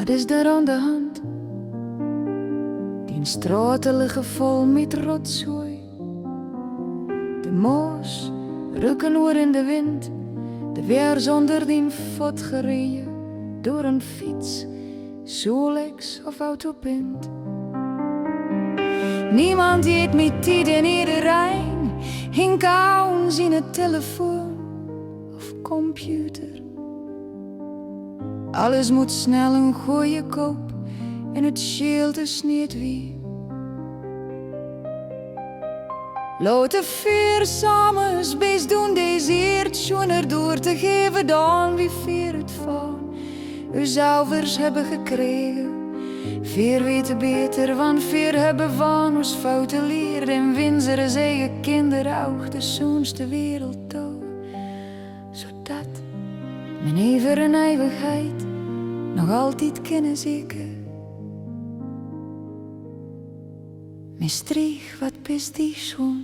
Wat is daar aan de hand? Die straten liggen vol met rotzooi. De moos rukken oor in de wind. De weer zonder die fot gereden door een fiets, Solex of autopint. Niemand eet met tijd in iedereen, hink aan zijn telefoon of computer. Alles moet snel een goeie koop en het scheelt is niet wie. Laat de vier samen eens best doen deze eerd schoner door te geven dan wie vier het van uw zouvers hebben gekregen. Vier weten beter, want vier hebben van ons fouten leerd en winzeren eigen kinderen ook de zoonste wereld toe. Zodat mijn even en eeuwigheid nog altijd kennen zeker. Mijn streeg, wat best die schoon.